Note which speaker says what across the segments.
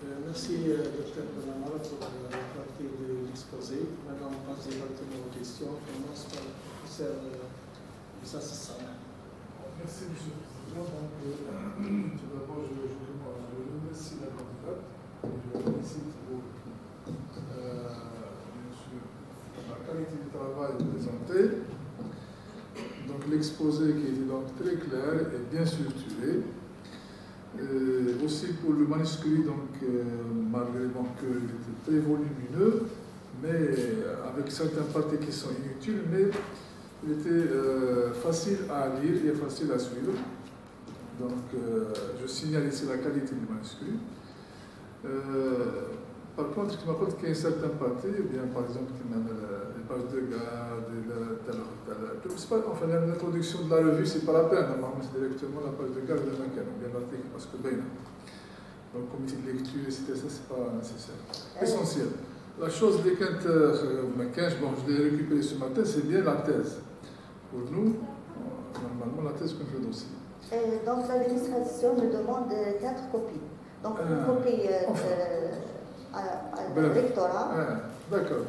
Speaker 1: Merci, Dr. Benamara, pour la partie de l'exposé. Maintenant, on passe directement aux questions. On commence par le professeur Moussa Sissana.
Speaker 2: Merci, M. le Président. Donc, tout d'abord, je remercie la candidate et je félicite pour bien sûr, la qualité du travail présenté. Donc, l'exposé qui était donc très clair et bien structuré. Aussi pour le manuscrit, donc, malgré qu'il était très volumineux, mais avec certaines parties qui sont inutiles, mais il était facile à lire et facile à suivre. Donc, je signale ici la qualité du manuscrit. Par contre, je me rappelle qu'il y a une certaine partie, eh bien, par exemple, les pages de garde, enfin, l'introduction de la revue, c'est pas la peine, normalement, c'est directement la page de garde de laquelle on vient l'article, parce que ben, donc, comité de lecture, etc., ça, c'est pas nécessaire. Essentiel. La chose des 15, bon, je l'ai récupéré ce matin, c'est bien la thèse. Pour nous, normalement, la thèse contre le dossier.
Speaker 3: Donc, l'administration me demande 4 copies. Donc, une copie à l'électorat.
Speaker 2: D'accord.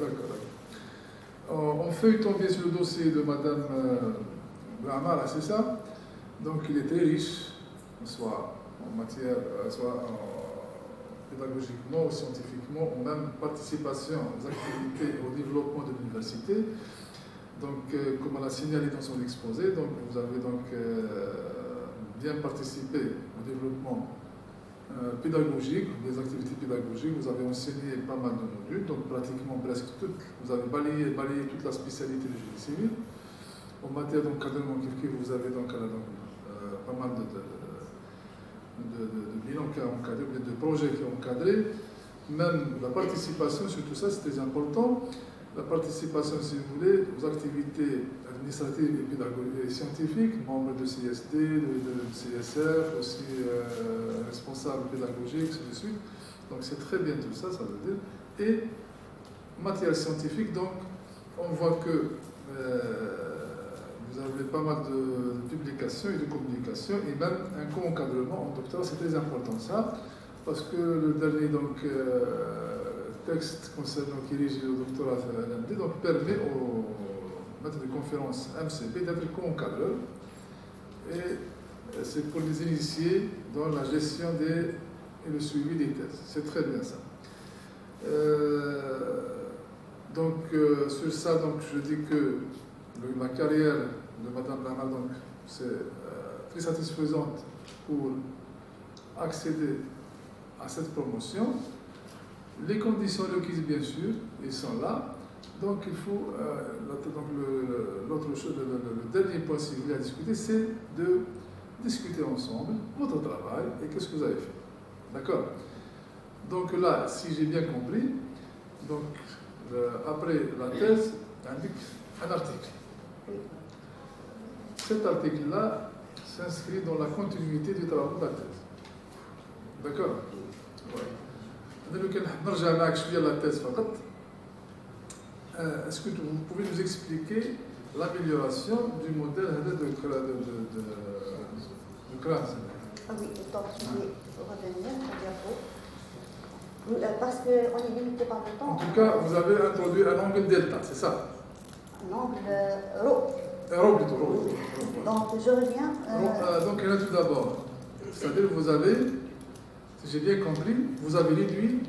Speaker 2: On feuilleton bien sur le dossier de Mme Benamara, c'est ça? Donc, il est très riche, soit en matière, soit pédagogiquement ou scientifiquement, ou même participation aux activités et au développement de l'université. Donc, comme elle a signalé dans son exposé, donc, vous avez donc bien participé au développement pédagogique, des activités pédagogiques. Vous avez enseigné pas mal de modules, donc pratiquement presque toutes. Vous avez balayé toute la spécialité du génie civil. En matière d'encadrement, vous avez donc pas mal de bilans qui ont encadré, de projets qui ont encadré. Même la participation sur tout ça, c'est très important. La participation, si vous voulez, aux activités administratives et pédagogiques et scientifiques, membres de CSD, de CSR, aussi responsables pédagogiques, ainsi de suite. Donc c'est très bien tout ça, ça veut dire. Et matière scientifique, donc, on voit que vous avez pas mal de publications et de communications, et même un co-encadrement en doctorat, c'est très important ça, parce que le dernier donc, texte concernant qui régit le doctorat à l'MD donc, permet au maître de conférence MCP d'être co-encadreur, et c'est pour les initier dans la gestion et le suivi des thèses. C'est très bien ça. Donc, sur ça, donc, je dis que la carrière de Mme Benamara, c'est très satisfaisante pour accéder à cette promotion. Les conditions requises, bien sûr, ils sont là. Donc, il faut. L'autre chose, le dernier point, si vous voulez, à discuter, c'est de discuter ensemble votre travail et qu'est-ce que vous avez fait. D'accord? Donc, là, si j'ai bien compris, donc, après la thèse, indique un article. Cet article-là s'inscrit dans la continuité du travail de la thèse. D'accord? Est-ce que vous pouvez nous expliquer l'amélioration du modèle de crâne?
Speaker 3: Ah oui, donc je vais revenir au diapo. Parce qu'on est limité par le temps.
Speaker 2: En tout cas, vous avez introduit un angle delta, c'est ça?
Speaker 3: Un angle rho.
Speaker 2: Rho plutôt.
Speaker 3: Donc je reviens.
Speaker 2: Donc, il y en a tout d'abord. C'est-à-dire que vous avez, si j'ai bien compris, vous avez réduit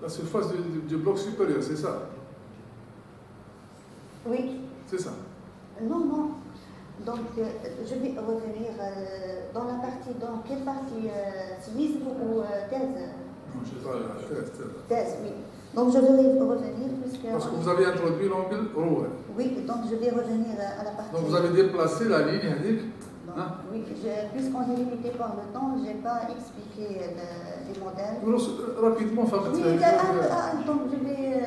Speaker 2: la surface du bloc supérieur, c'est ça?
Speaker 3: Oui.
Speaker 2: C'est ça?
Speaker 3: Non. Donc, je vais revenir dans la partie, dans quelle partie civisme ou thèse?
Speaker 2: Non, je sais pas,
Speaker 3: Thèse, oui. Donc, je vais revenir puisque...
Speaker 2: Parce que vous avez introduit l'angle rho.
Speaker 3: Oui, donc je vais revenir à la partie...
Speaker 2: Donc, vous avez déplacé la ligne indique. Hein?
Speaker 3: Oui, puisqu'on est limité par le temps, je n'ai pas expliqué les modèles.
Speaker 2: Rapidement,
Speaker 3: oui, donc je vais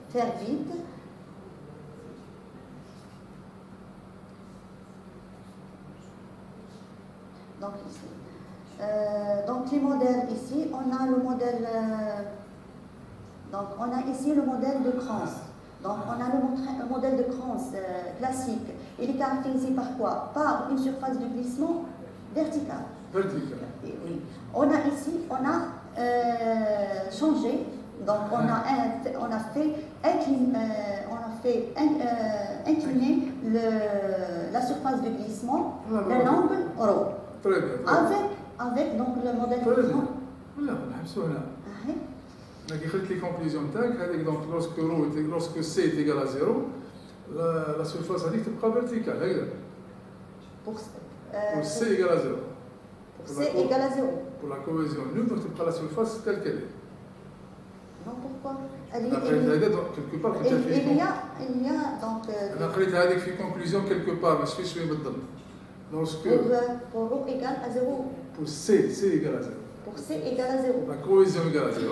Speaker 3: faire vite. Donc ici. Donc les modèles ici, on a le modèle. Donc on a ici le modèle de Kranz. Donc on a le modèle de Kranz classique il est caractérisé par quoi? Par une surface de glissement verticale.
Speaker 2: Vertical.
Speaker 3: Oui. On a ici, on a changé, donc on a fait incliner la surface de glissement de l'angle rho.
Speaker 2: Très bien.
Speaker 3: Avec donc le modèle
Speaker 2: Très bien.
Speaker 3: courant.
Speaker 2: Voilà, نحبسوا هنا. Donc, خدت les conclusions تاعك هذيك donc lorsque C est égal à 0, la surface هذيك تبقى verticale هكذا.
Speaker 3: Pour
Speaker 2: C égale à 0.
Speaker 3: C égale à 0.
Speaker 2: Pour la cohésion nulle, donc تبقى la surface telle qu'elle est.
Speaker 3: Non, pourquoi?
Speaker 2: Quelque part,
Speaker 3: il y a donc
Speaker 2: أنا قريت هذيك في conclusion quelque part مش في شوية بالضبط. Lorsque
Speaker 3: pour ρ égale à 0.
Speaker 2: pour C égale à 0.
Speaker 3: Pour C égale à 0.
Speaker 2: La cohésion égale à 0.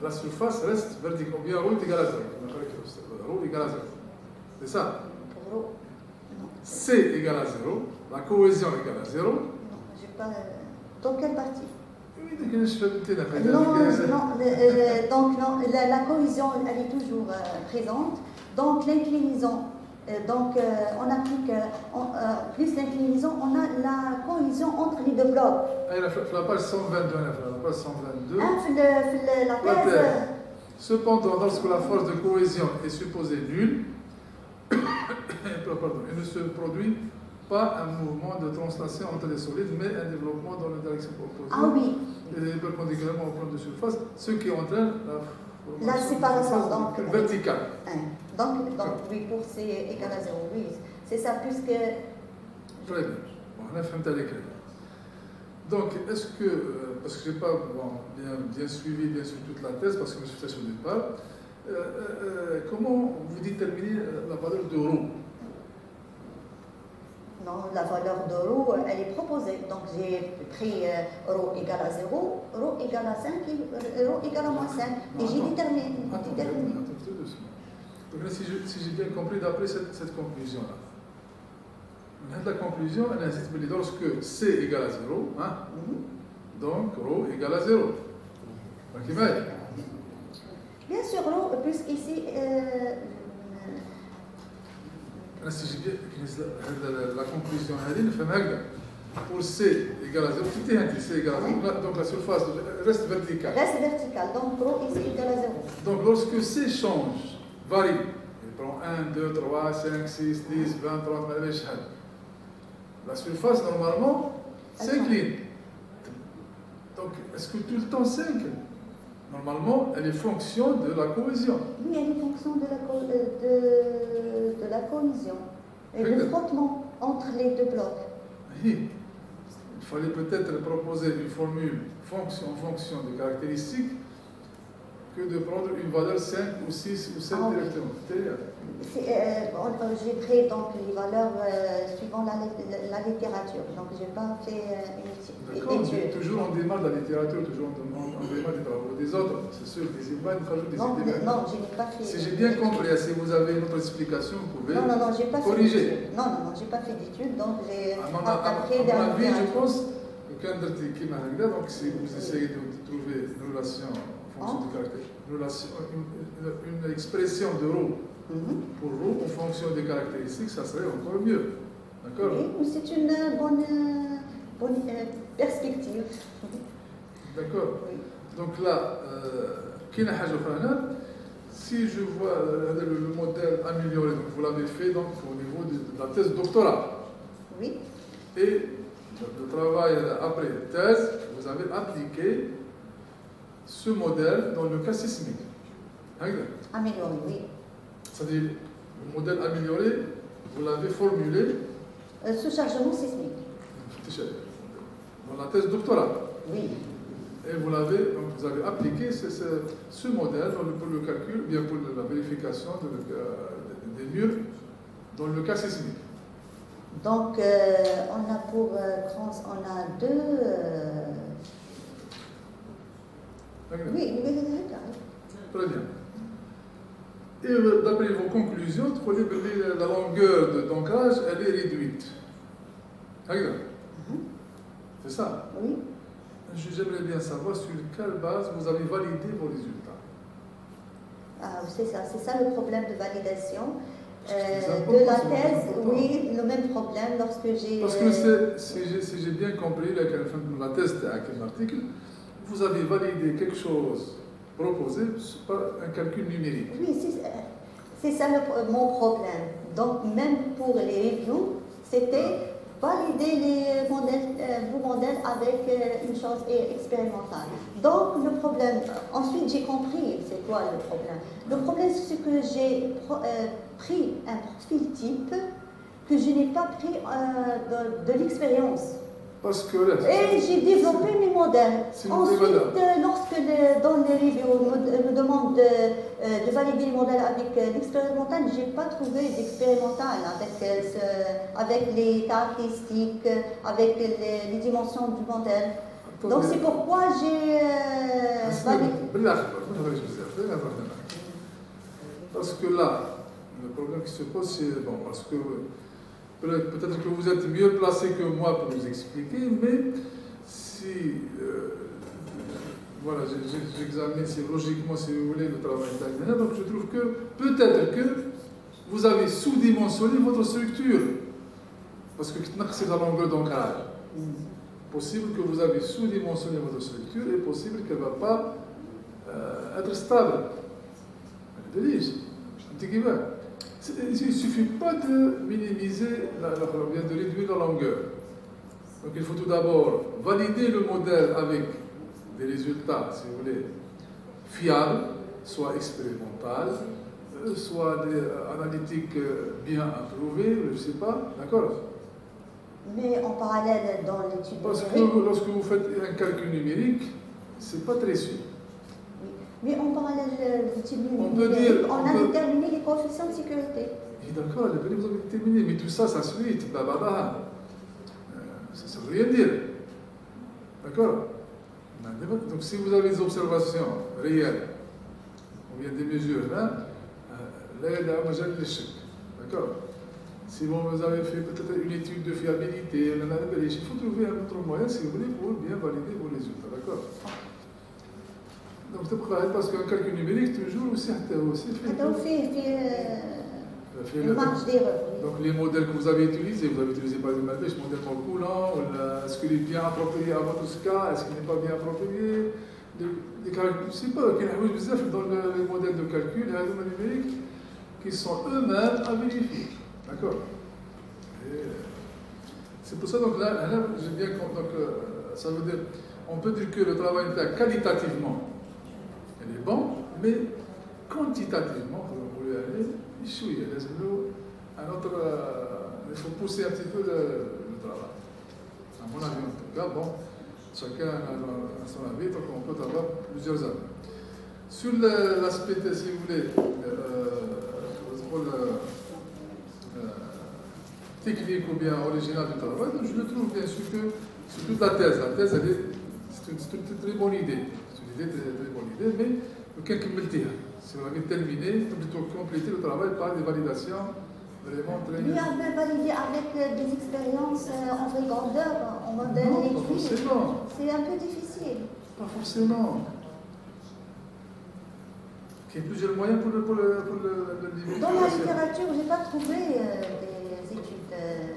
Speaker 2: La surface reste verticale. Ou bien ρ est égal à 0. ρ égale à 0. C'est ça?
Speaker 3: Pour ρ, non.
Speaker 2: C égale à 0. La cohésion égale à 0.
Speaker 3: Non, j'ai pas. Dans quelle partie?
Speaker 2: Non,
Speaker 3: donc non, la cohésion elle est toujours présente. Donc l'inclinaison, on applique plus l'inclinaison, on a la cohésion entre les deux blocs.
Speaker 2: La page 122, la page 122.
Speaker 3: La thèse.
Speaker 2: Cependant, lorsque la force de cohésion est supposée nulle, il ne se produit pas un mouvement de translation entre les solides, mais un développement dans la direction opposée.
Speaker 3: Ah oui.
Speaker 2: Et perpendiculairement au plan de surface, ce qui entraîne
Speaker 3: la séparation donc,
Speaker 2: verticale.
Speaker 3: Donc, oui, pour C égale à 0, oui. C'est ça, puisque.
Speaker 2: Très bien. Bon, on a fait un écrit. Donc, est-ce que, parce que je n'ai pas bien suivi bien sûr toute la thèse, parce que je me suis fait au départ, comment vous déterminez la valeur de ρ?
Speaker 3: Non, la valeur de ρ, elle est proposée. Donc j'ai pris ρ égale à 0, ρ égale à 5 et ρ égale à moins 5. Et j'ai déterminé.
Speaker 2: Donc, si j'ai bien compris d'après cette conclusion-là, la conclusion, elle insiste lorsque C égale à 0, hein, donc ρ égale à 0.
Speaker 3: Bien sûr, ρ, puisqu'ici.
Speaker 2: Si j'ai bien la conclusion, pour C égale à 0, tout est indiqué, C égale à 0, donc la surface reste verticale.
Speaker 3: Reste verticale, donc ρ ici égale à 0.
Speaker 2: Donc lorsque C change, varie, il prend 1, 2, 3, 5, 6, 10, 20, 30, la surface normalement s'incline. Donc est-ce que tout le temps s'incline? Normalement, elle est fonction de la cohésion.
Speaker 3: Oui, elle est fonction de la cohésion et le frottement entre les deux blocs.
Speaker 2: Oui. Il fallait peut-être proposer une formule en fonction des caractéristiques que de prendre une valeur 5 ou 6 ou 7 directement.
Speaker 3: J'ai pris donc les valeurs suivant la littérature, donc je n'ai pas fait une étude.
Speaker 2: Toujours on démarre de la littérature, toujours on démarre des travaux des autres, c'est sûr, des images, des idées.
Speaker 3: Non, je n'ai pas fait.
Speaker 2: Si j'ai bien compris, si vous avez une autre explication, vous pouvez
Speaker 3: j'ai pas
Speaker 2: corriger.
Speaker 3: Fait non, j'ai pas fait d'étude, donc j'ai
Speaker 2: appris de la vie, je pense, donc si vous essayez de trouver une relation en fonction du caractère, une expression de ρ pour ρ en fonction des caractéristiques, ça serait encore mieux. D'accord?
Speaker 3: Oui, c'est une bonne perspective.
Speaker 2: D'accord?
Speaker 3: Oui.
Speaker 2: Donc là, si je vois le modèle amélioré, donc vous l'avez fait donc, au niveau de la thèse doctorale.
Speaker 3: Oui.
Speaker 2: Et le travail après thèse, vous avez appliqué ce modèle dans le cas sismique.
Speaker 3: Amélioré, oui.
Speaker 2: C'est-à-dire, le modèle amélioré, vous l'avez formulé.
Speaker 3: Ce chargement sismique.
Speaker 2: Dans la thèse doctorale.
Speaker 3: Oui.
Speaker 2: Et vous avez appliqué ce modèle pour le calcul, bien pour la vérification des murs dans le cas sismique.
Speaker 3: Donc, on a deux. Oui,
Speaker 2: très bien. Et d'après vos conclusions, la longueur d'ancrage, elle est réduite. C'est ça?
Speaker 3: Oui.
Speaker 2: J'aimerais bien savoir sur quelle base vous avez validé vos résultats.
Speaker 3: Ah, c'est ça le problème de validation. de la thèse, oui, le même problème lorsque j'ai...
Speaker 2: Parce que si j'ai bien compris, la thèse de l'article, vous avez validé quelque chose proposé par un calcul numérique.
Speaker 3: Oui, c'est ça mon problème. Donc, même pour les reviews, c'était valider les modèles, vos modèles avec une chose expérimentale. Donc, le problème, ensuite j'ai compris c'est quoi le problème. Le problème, c'est que j'ai pris un profil type que je n'ai pas pris de l'expérience.
Speaker 2: Parce que là,
Speaker 3: et j'ai développé mes modèles. Ensuite, lorsque dans les reviews me demandent de valider les modèles avec l'expérimental, je n'ai pas trouvé d'expérimental avec les caractéristiques, avec les dimensions du modèle. Donc c'est pourquoi j'ai validé.
Speaker 2: Parce que là, le problème qui se pose, c'est bon, parce que peut-être que vous êtes mieux placé que moi pour nous expliquer, mais si voilà, j'examine logiquement, si vous voulez, le travail italien, donc je trouve que peut-être que vous avez sous-dimensionné votre structure, parce que c'est la longueur d'ancrage. Possible que vous avez sous-dimensionné votre structure et possible qu'elle ne va pas être stable. Il ne suffit pas de minimiser, de réduire la longueur. Donc il faut tout d'abord valider le modèle avec des résultats, si vous voulez, fiables, soit expérimentaux, soit des analytiques bien approuvées, je ne sais pas, d'accord?
Speaker 3: Mais en parallèle dans l'étude numérique...
Speaker 2: Parce que lorsque vous faites un calcul numérique, ce n'est pas très sûr.
Speaker 3: Mais en parallèle de l'étude numérique, on a déterminé les coefficients de sécurité.
Speaker 2: D'accord, vous avez déterminé, mais tout ça, ça suit, blablabla. Ça ne veut rien dire. D'accord? Donc si vous avez des observations réelles, ou bien des mesures, là, il y a un majeur de l'échec. D'accord? Si vous avez fait peut-être une étude de fiabilité, il faut trouver un autre moyen, si vous voulez, pour bien valider vos résultats. D'accord? Donc, parce qu'un calcul numérique, toujours aussi fait
Speaker 3: une marge d'erreur.
Speaker 2: Donc, les modèles que vous avez utilisés par exemple le modèle coulant, est-ce qu'il est bien approprié à votre cas, est-ce qu'il n'est pas bien approprié? Je ne sais pas, il y a dans les modèles de calcul, les modèles numériques, qui sont eux-mêmes à vérifier. D'accord? C'est pour ça, donc là j'ai bien compris. Donc, ça veut dire, on peut dire que le travail qualitativement, il est bon, mais quantitativement, comme vous voulez aller, il faut pousser un petit peu le travail. À mon avis, en tout cas, bon, chacun a son avis, donc on peut avoir plusieurs avis. Sur l'aspect, si vous voulez, technique ou bien original du travail, je le trouve bien sûr que c'est toute la thèse. La thèse, c'est une très bonne idée. C'est une idée très bonne idée, mais si vous avez terminé, il faut compléter le travail par des validations vraiment très...
Speaker 3: Lui avait validé avec des expériences en vraie grandeur, en modèle écrit.
Speaker 2: Pas forcément.
Speaker 3: C'est un peu difficile.
Speaker 2: Pas forcément. Il y a plusieurs moyens pour le niveau.
Speaker 3: Dans la littérature, je n'ai pas trouvé des études.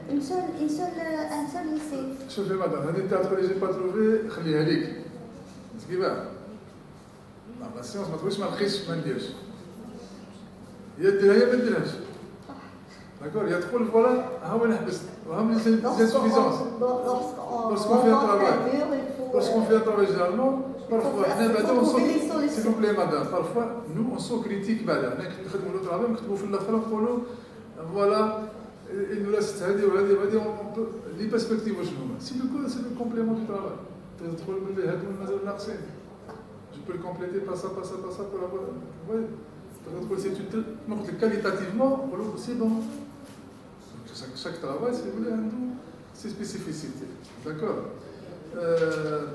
Speaker 3: Un seul lycée.
Speaker 2: شوفي مدام هذه التاعت اللي جي با تروفي خليها ليك. كيفاه؟ لا سيونس ما تقولش ما نخيش ما نديرش. يا ديرها يا ما ديرهاش. داكور يدخل فوالا ها وين حبست وها لي انسوفيزونس. Lorsqu'on fait un travail. Lorsqu'on fait un travail généralement, parfois حنا بعدا s'il vous plaît madame, parfois nous on s'en critique بعدا. حنا كنخدموا le travail نكتبوا في الاخر نقولوا voilà il nous reste هذه وهذه وهذه les perspectives واش هما. C'est le complément du travail. تدخل من هذو مازال ناقصين. Je peux le compléter par ça pour avoir. Oui. Donc, qualitativement, c'est bon. Chaque travail, si vous voulez, a ses spécificités. D'accord?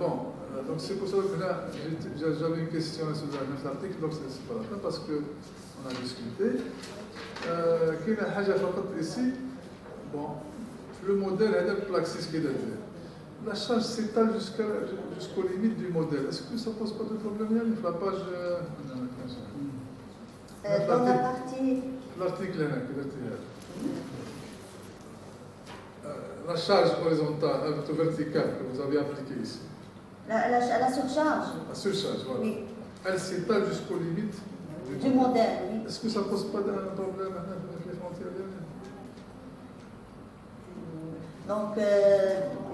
Speaker 2: Bon, donc c'est pour ça que là, j'avais une question sur l'article, donc c'est pas la fin parce qu'on a discuté. Qu'il y a un chose ici, bon, le modèle est un plaxis qui est derrière. La charge s'étale jusqu'aux limites du modèle. Est-ce que ça ne pose pas de problème? La page.
Speaker 3: Dans la partie.
Speaker 2: l'article la charge horizontale, verticale que vous avez appliquée ici.
Speaker 3: La surcharge.
Speaker 2: La surcharge, voilà.
Speaker 3: Oui.
Speaker 2: Elle s'étale jusqu'aux limites
Speaker 3: Du modèle, oui.
Speaker 2: Est-ce que ça ne pose pas un problème avec les frontières libanaises?
Speaker 3: Donc,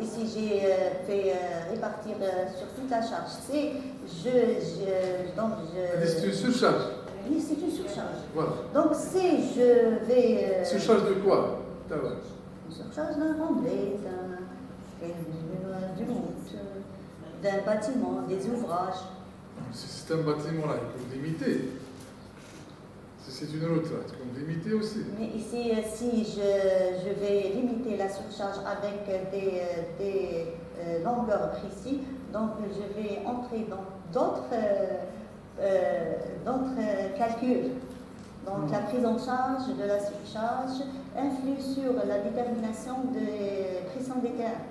Speaker 3: ici, j'ai fait répartir sur toute la charge. C'est
Speaker 2: C'est une surcharge.
Speaker 3: Oui, c'est une surcharge.
Speaker 2: Voilà.
Speaker 3: Donc, si je vais...
Speaker 2: Surcharge de quoi?
Speaker 3: Une surcharge d'un remblai, d'une route, d'un bâtiment, des ouvrages.
Speaker 2: Si c'est un bâtiment là, il peut limiter. Si c'est une route là, il peut limiter aussi.
Speaker 3: Mais ici, si je vais limiter la surcharge avec des longueurs précises, donc je vais entrer dans d'autres calculs. Donc la prise en charge de la surcharge influe sur la détermination des pressions des terrains.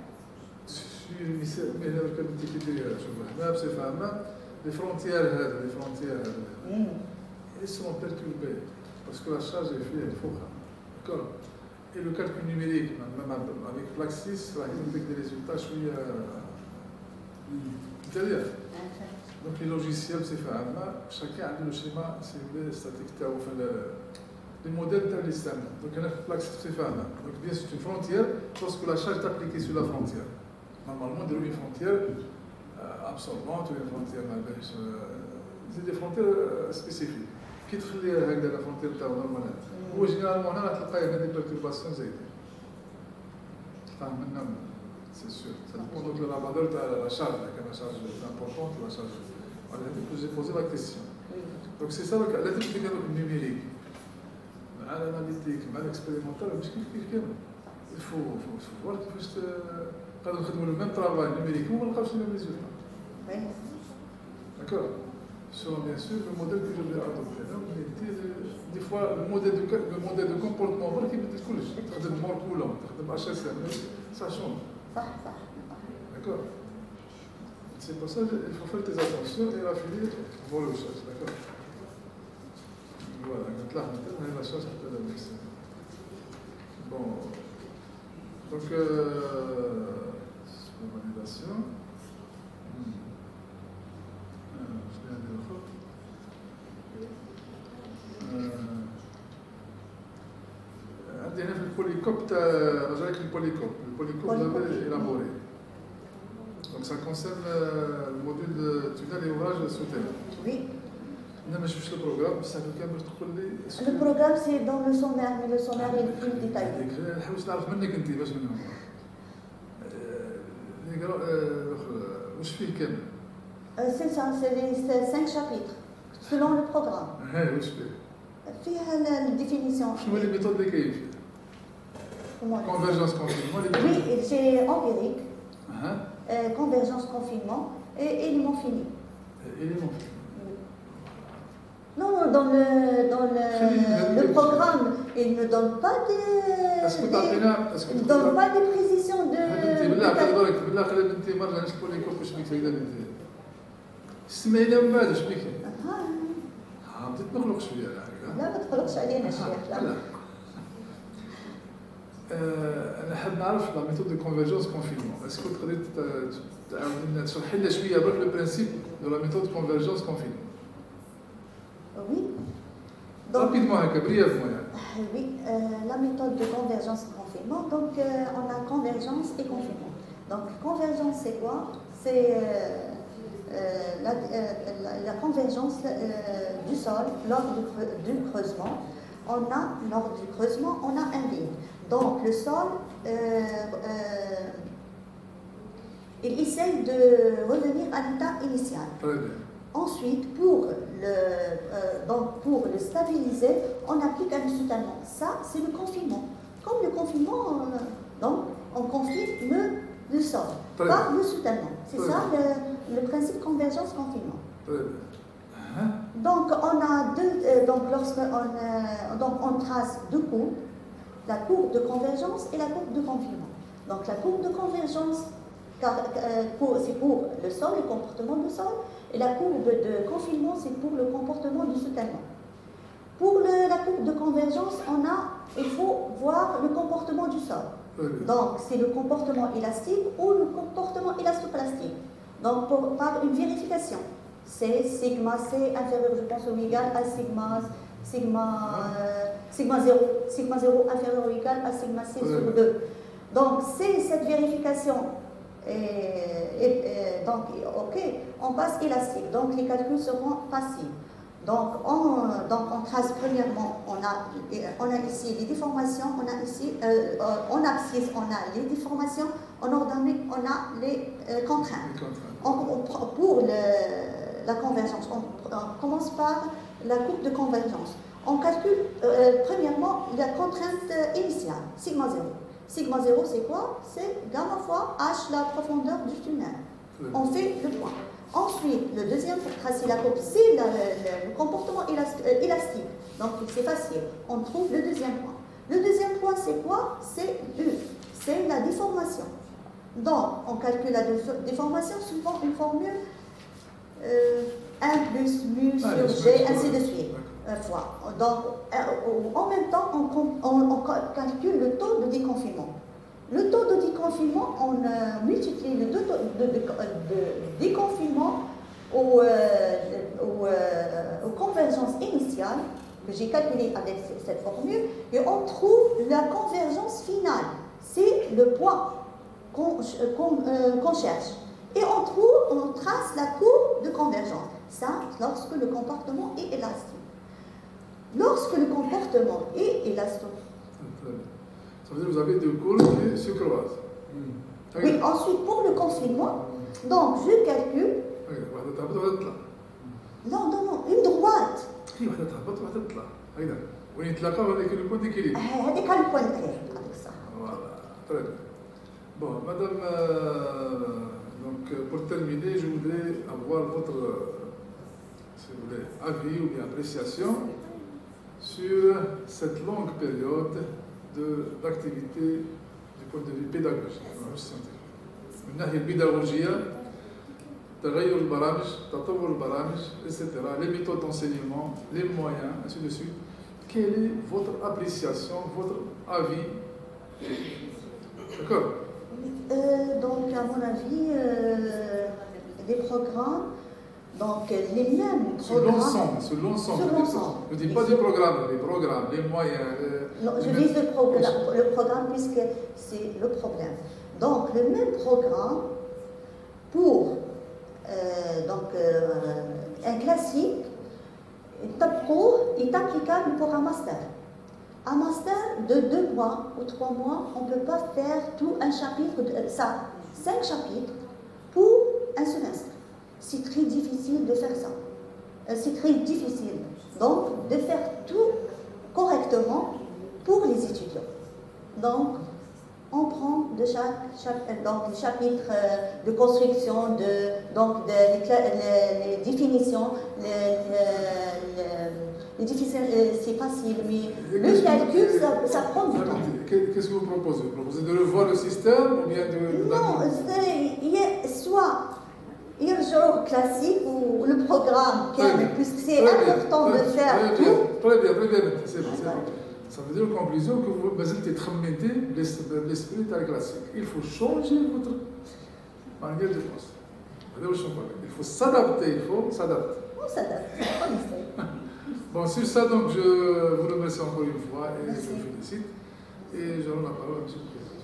Speaker 2: Les frontières, elles sont perturbées parce que la charge est faite, il faut. D'accord. Et le calcul numérique, même avec Plaxis, il donne des résultats derrière. Donc les logiciels, c'est fait. Chacun a le schéma statique, les modèles de l'islam. Donc il y a Plaxis, c'est fait. Donc bien c'est une frontière, lorsque la charge est appliquée sur la frontière. Normalement, il y a une frontière absorbante ou une frontière c'est des frontières spécifiques. Qui تخلي هكذا la frontière تاعو نورمال هو جينيرالمون هنا راح تلقى هذه perturbation زايده فاهم منهم سي سور ça dépend de la valeur de la charge la charge importante ou la charge voilà j'ai posé la question donc c'est ça la technique numérique مع l'analytique مع l'expérimental مش كيف كامل il faut voir كيفاش نقدروا نخدموا le même travail numérique وما نلقاوش les mêmes résultats d'accord selon bien sûr le modèle que je vais adopter. Des fois, le modèle de comportement, voilà qui me dit que je vais mort coulant, ça change. D'accord. C'est pour ça qu'il faut faire tes attentions et affiler vos recherches. D'accord. Voilà, donc là, on a la chose à faire. Bon. Donc, validation. عندنا في البوليكوب رجع لك البوليكوب vous l'avez élaboré. Donc ça concerne le module de tunnel et ouvrage souterrain.
Speaker 3: Oui.
Speaker 2: انا ما شفتش البروغرام بصح لو كان باش تقول لي
Speaker 3: Le programme c'est dans le sommaire, mais le sommaire est plus détaillé.
Speaker 2: نحاول نعرف منك انت باش منهم واش فيه كامل
Speaker 3: C'est ça, c'est les 5 chapitres, selon le programme.
Speaker 2: واش فيه
Speaker 3: فيها la définition.
Speaker 2: شنو هي لي ميثود اللي كاين فيه convergence confinement
Speaker 3: Oui, c'est empirique, convergence confinement et élément fini.
Speaker 2: Élément fini.
Speaker 3: Non, le programme, il ne donne pas des précisions de...
Speaker 2: بالله خلي بنتي مرة نشكو لك واش بيك هكذا بنتي سمعينا من بعد اش بيك بديت نخلق شوية هكذا
Speaker 3: لا ما تقلقش علينا الشيخ لا
Speaker 2: انا حاب نعرف لا ميثود دو كونفرجونس كونفينمون اسكو تقدري تعاودي تشرحي لنا شوية برك لو برانسيب دو لا ميثود كونفرجونس كونفينمون
Speaker 3: Oui.
Speaker 2: Rapidement, brièvement.
Speaker 3: Oui, la méthode de convergence et confinement. Donc, on a convergence et confinement. Donc, convergence, c'est quoi? C'est la convergence du sol lors du creusement. Lors du creusement, on a un vide. Donc, le sol, il essaye de revenir à l'état initial.
Speaker 2: Très bien.
Speaker 3: Ensuite, pour le stabiliser, on applique un soutènement. Ça, c'est le confinement. Comme le confinement, donc, on confine le sol par le soutènement. C'est ça le principe convergence-confinement. Donc, on a on trace deux courbes, la courbe de convergence et la courbe de confinement. Donc, la courbe de convergence, c'est pour le sol, le comportement du sol. Et la courbe de confinement, c'est pour le comportement du soutènement. Pour la courbe de convergence, il faut voir le comportement du sol. Donc, c'est le comportement élastique ou le comportement élastoplastique. Donc, par une vérification. C'est sigma C inférieur, je pense, ou égal à sigma 0. Sigma 0 inférieur ou égal à sigma C sur 2. Donc, c'est cette vérification. Donc, OK, on passe élastique. Donc, les calculs seront faciles. Donc, on trace premièrement, on a ici les déformations, on a ici, en abscisse, on a les déformations, en ordonnée, on a les contraintes. Pour la convergence, on commence par la courbe de convergence. On calcule premièrement la contrainte initiale, sigma 0. Sigma 0, c'est quoi? C'est gamma fois h, la profondeur du tunnel. On fait le point. Ensuite, le deuxième, pour tracer la courbe, c'est le comportement élastique. Donc, c'est facile. On trouve le deuxième point. Le deuxième point, c'est quoi? C'est U. C'est la déformation. Donc, on calcule la déformation suivant une formule 1 plus mu sur G, ainsi de suite. Fois. Donc, en même temps, on calcule le taux de déconfinement. Le taux de déconfinement, on multiplie le taux de déconfinement aux convergences initiales que j'ai calculées avec cette formule et on trouve la convergence finale. C'est le point qu'on cherche. Et on trace la courbe de convergence. Ça, lorsque le comportement est élastique. Lorsque le comportement est élastique.
Speaker 2: Ça veut dire que vous avez deux courbes qui se croisent.
Speaker 3: Oui, ensuite, pour le confinement, donc je calcule. Non, une droite. هذاك البوان
Speaker 2: Voilà, très bien. Bon, madame, donc, pour terminer, je voudrais avoir votre si vous voulez, avis ou bien appréciation sur cette longue période d'activité du point de vue pédagogique, scientifique. من الناحية البيداغوجية تغير البرامج تطور البرامج etc. les méthodes d'enseignement, les moyens, ainsi de suite. Quelle est votre appréciation, votre avis? D'accord?
Speaker 3: Donc, à mon avis, les programmes, donc les mêmes programmes.
Speaker 2: Sur l'ensemble. Je ne dis pas du programme, les moyens.
Speaker 3: Non, je vise le programme puisque c'est le problème. Donc, le même programme pour un classique est applicable pour un master. Un master de 2 mois ou 3 mois, on ne peut pas faire tout un chapitre, 5 chapitres pour un semestre. C'est très difficile de faire ça. C'est très difficile. Donc, de faire tout correctement pour les étudiants. Donc, on prend de chaque les chapitres de construction, les définitions, les définitions, c'est facile, mais le calcul, ça prend du temps.
Speaker 2: Qu'est-ce que vous proposez? Vous proposez de revoir le système ou bien de...
Speaker 3: Non, soit يرجعوا classique ou le programme, puisque c'est important de faire tout.
Speaker 2: Très bien, c'est bon. Ça veut dire en conclusion que vous avez traumatisé l'esprit de la classique. Il faut changer votre manière de penser. Il faut s'adapter,
Speaker 3: On s'adapte, on essaie.
Speaker 2: Bon, sur ça, donc, je vous remercie encore une fois et je vous félicite. Et je rends la parole à M. le Président.